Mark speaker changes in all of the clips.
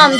Speaker 1: राम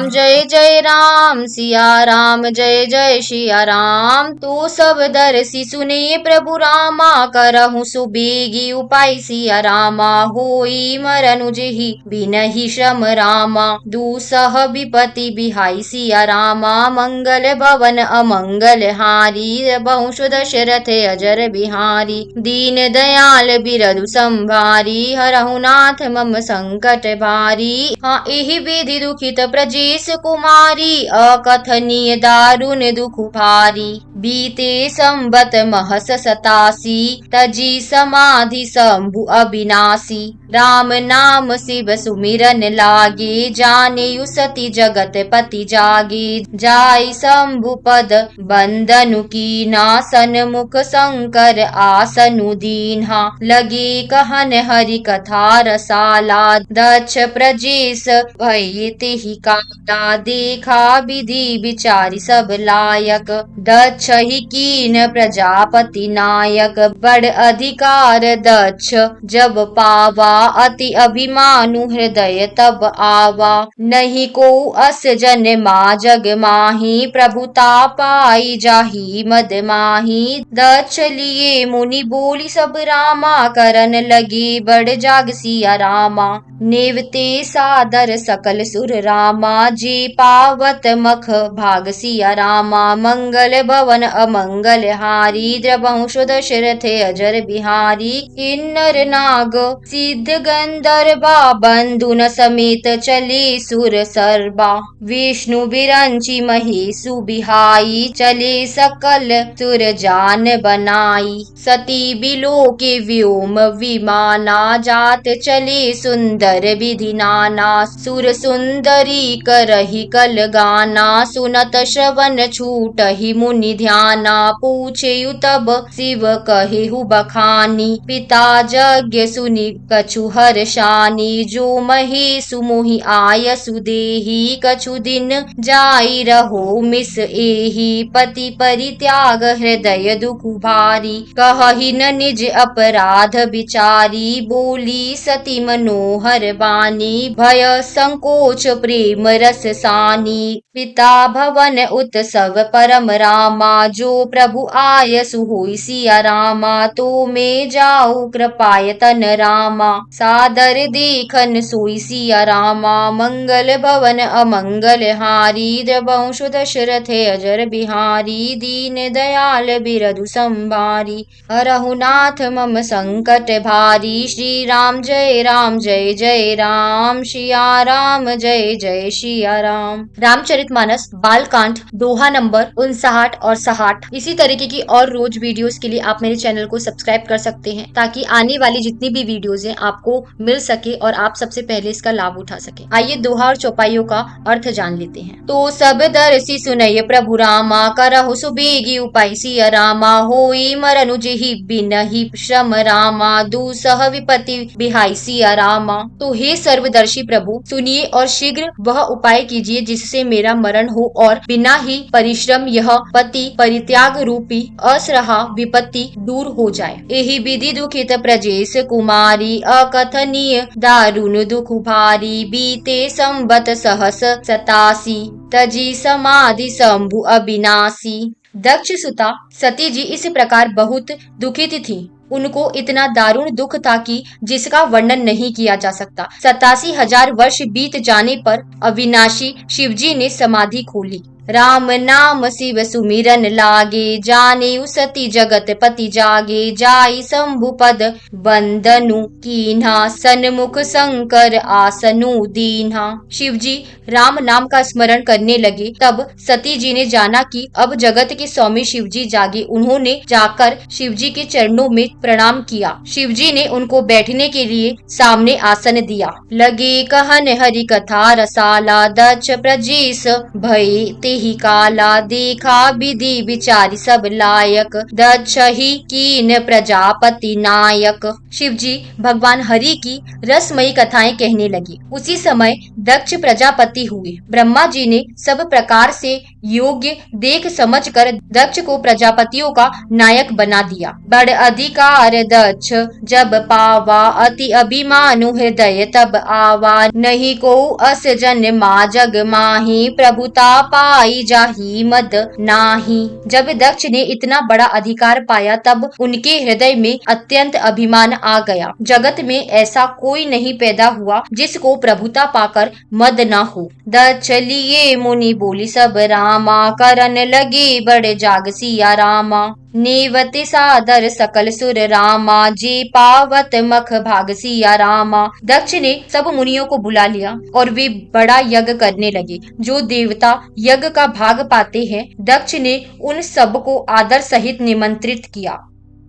Speaker 1: जय जय राम, सिया राम जय जय सिया राम। तो सब दरसी सुनिए प्रभु रामा, करहु सुबेगी उपाय सिया रामा। होई मरनु जेहि बिनहि श्रम रामा, दूसह विपति बिहाई सिया रामा। मंगल भवन अमंगल हारी, वंश दशरथ अजर बिहारी। दीन दयाल बिरधु संभारी, हरहु नाथ मम संकट भारी। हाँ एहि विधि दुखित प्रजेश कुमारी, अकथनीय दारुण दुख भारी। बीते संबत महस 87, तजी समाधि शंभु अविनाशी। राम नाम शिव सुमिरन लागे, जानेयु सती जगत पति जागे। जाय शंभु पद बंदनु कीन्हा, सन्मुख शंकर आसनु दीन्हा। लगे कहन हरि कथा रसाला, दक्ष प्रजेश भय तेहि काला। देखा विधि विचारी सब लायक, दक्ष ही कीन प्रजापति नायक। बड़ अधिकार दक्ष जब पावा, अति अभिमानु हृदय तब आवा। नहीं को अस जन मा जग माही, प्रभुता पाई जाहि मद माही। दक्ष लिए मुनि बोली सब रामा, करन लगे बड़ जाग सिया रामा। नेवते सादर सकल सुर रामा, जे पावत मख भाग सिया रामा। मंगल भवन अमंगल हारी, द्रवंश दशरथ अजर बिहारी। किन्नर नाग सिद्ध गंधर्वा, बंधु न समेत चले सुर सर्वा। विष्णु बिरंची महेशु बिहाई, चले सकल सुर जान बनाई। सती बिलो के व्योम विमाना, जात चले सुंदर विधि नाना। सुर सुंदरी करहि कल गाना, सुनत श्रवण छूटहि मुनि ध्याना। पूछेयु तब शिव कहेहु बखानी, पिता यज्ञ सुनि कछु हर्षानी। जो महेशु मोहि आयसु देहि, कछु दिन जाई रहो मिस एहि। पति परित्याग हृदय दुख भारी, कहहि न निज अपराध विचारी। बोली सती मनोहर बानी, भय संकोच प्रेम रस सानी। पिता भवन उत्सव परम रामा, जो प्रभु आयसु होई सिया रामा। तो में जाऊ कृपाय तन रामा, सादर देखन सोई सिया रामा। मंगल भवन अमंगल हारी, द्रवंश दशरथ अजर बिहारी। दीन दयाल बिरधु संभारी, हरहु नाथ मम संकट भारी। श्री राम जय जय राम, सिया राम जय जय सिया राम। रामचरितमानस बालकांड दोहा नंबर 59 और 60। इसी तरीके की और रोज वीडियोस के लिए आप मेरे चैनल को सब्सक्राइब कर सकते हैं, ताकि आने वाली जितनी भी वीडियोस हैं आपको मिल सके और आप सबसे पहले इसका लाभ उठा सके। आइए दोहा और चौपाइयों का अर्थ जान लेते हैं। तो सब दरसी सुनय प्रभु रामा, करहु सुबेगी उपाय सिया रामा। होई मरनु जेहि बिनहि श्रम रामा, दूसह विपति बिहाई सिया रामा। तो हे सर्वदर्शी प्रभु, सुनिए और शीघ्र वह उपाय कीजिए जिससे मेरा मरण हो और बिना ही परिश्रम यह पति परित्याग रूपी असरहा विपत्ति दूर हो जाए। एहि विधि दुखित प्रजेश कुमारी, अकथनीय दारुण दुख भारी। बीते संबत सहस 87, तजी समाधि शंभु अविनाशी। दक्ष सुता सती जी इस प्रकार बहुत दुखित थी। उनको इतना दारुण दुख था कि जिसका वर्णन नहीं किया जा सकता। 87,000 वर्ष बीत जाने पर अविनाशी शिवजी ने समाधि खोली। राम नाम शिव सुमिरन लागे, जानेयु सती जगत पति जागे। जाई शंभु पद बंदनु कीन्हा, सन्मुख शंकर आसनु दीन्हा। शिवजी राम नाम का स्मरण करने लगे। तब सती जी ने जाना कि अब जगत के स्वामी शिवजी जागे। उन्होंने जाकर शिवजी के चरणों में प्रणाम किया। शिवजी ने उनको बैठने के लिए सामने आसन दिया। लगे कहन हरि कथा रसाला, दक्ष प्रजेश भय ते ही काला, देखा विधि विचारी सब लायक, दक्ष ही कीन प्रजापति नायक। शिव जी भगवान हरि की रसमयी कथाएं कहने लगी। उसी समय दक्ष प्रजापति हुए। ब्रह्मा जी ने सब प्रकार से योग्य देख समझ कर दक्ष को प्रजापतियों का नायक बना दिया। बड़ अधिकार दक्ष जब पावा, अति अभिमानु हृदय तब आवा, नहीं को अस जन मा जग माही, प्रभुता पाई जाही मद नाही। जब दक्ष ने इतना बड़ा अधिकार पाया तब उनके हृदय में अत्यंत अभिमान आ गया। जगत में ऐसा कोई नहीं पैदा हुआ जिसको प्रभुता पाकर मद न हो। दक्ष लिए मुनि बोली सब रामा, करन लगे बड़े जाग सिया रामा, नेवत सादर सकल सुर रामा, जे पावत मख भाग सिया रामा। दक्ष ने सब मुनियों को बुला लिया और वे बड़ा यज्ञ करने लगे। जो देवता यज्ञ का भाग पाते हैं, दक्ष ने उन सब को आदर सहित निमंत्रित किया।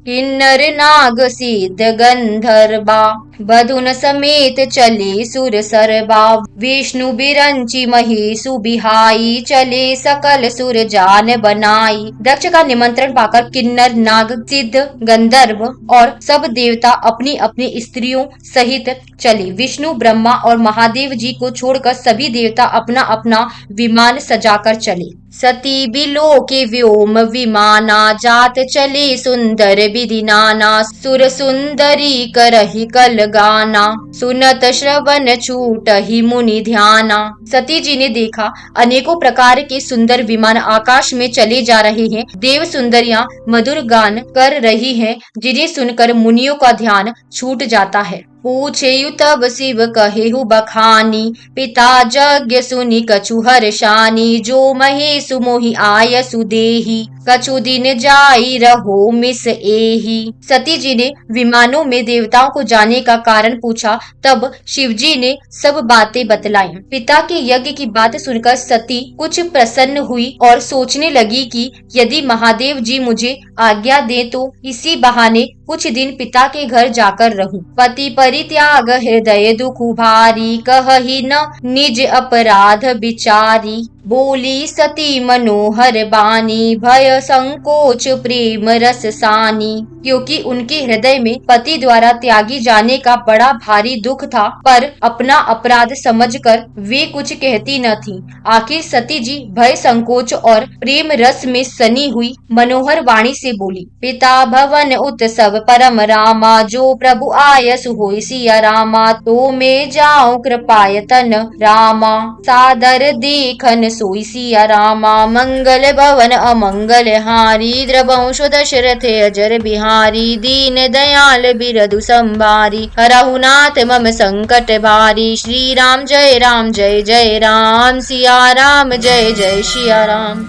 Speaker 1: किन्नर नाग सिद्ध गंधर्वा, बधुन समेत चले सुर सरबा, विष्णु बिरंची महेशु बिहाई, चले सकल सुर जान बनाई। दक्ष का निमंत्रण पाकर किन्नर नाग सिद्ध गंधर्व और सब देवता अपनी अपनी स्त्रियों सहित चले। विष्णु ब्रह्मा और महादेव जी को छोड़कर सभी देवता अपना अपना विमान सजाकर चले। सती बिलो के व्योम विमाना, जात चले सुंदर विधि नाना, सुर सुंदरी करहि कल गाना, सुनत श्रवण छूट ही मुनि ध्याना। सती जी ने देखा अनेकों प्रकार के सुंदर विमान आकाश में चले जा रहे हैं। देव सुंदरियां मधुर गान कर रही हैं, जिन्हें सुनकर मुनियों का ध्यान छूट जाता है। पूछेयु तब शिव कहेहु बखानी, पिता यज्ञ सुनि कछु हर्षानी, जो महेशु मोहि आयसु देहि, कछु दिन जाई रहो मिस एहि। सती जी ने विमानों में देवताओं को जाने का कारण पूछा। तब शिव जी ने सब बातें बतलाई। पिता के यज्ञ की बात सुनकर सती कुछ प्रसन्न हुई और सोचने लगी कि यदि महादेव जी मुझे आज्ञा दे तो इसी बहाने कुछ दिन पिता के घर जाकर रहूं। पति परित्याग हृदय दुख भारी, कहहि न निज अपराध विचारी, बोली सती मनोहर बानी, भय संकोच प्रेम रस सानी। क्योंकि उनके हृदय में पति द्वारा त्यागी जाने का बड़ा भारी दुख था, पर अपना अपराध समझकर वे कुछ कहती न थी। आखिर सती जी भय संकोच और प्रेम रस में सनी हुई मनोहर वाणी से बोली, पिता भवन उत्सव परम रामा, जो प्रभु आयस होय सिया रामा, तो मैं जाऊं कृपायतन रामा, सादर देखन सोई सिया रामा, मंगल भवन अमंगल हारी, द्रवंश दशरथ अजर बिहारी, दीन दयाल बिरधु संभारी, हरहु नाथ मम संकट भारी। श्री राम जय जय राम, सिया राम जय जय सिया राम।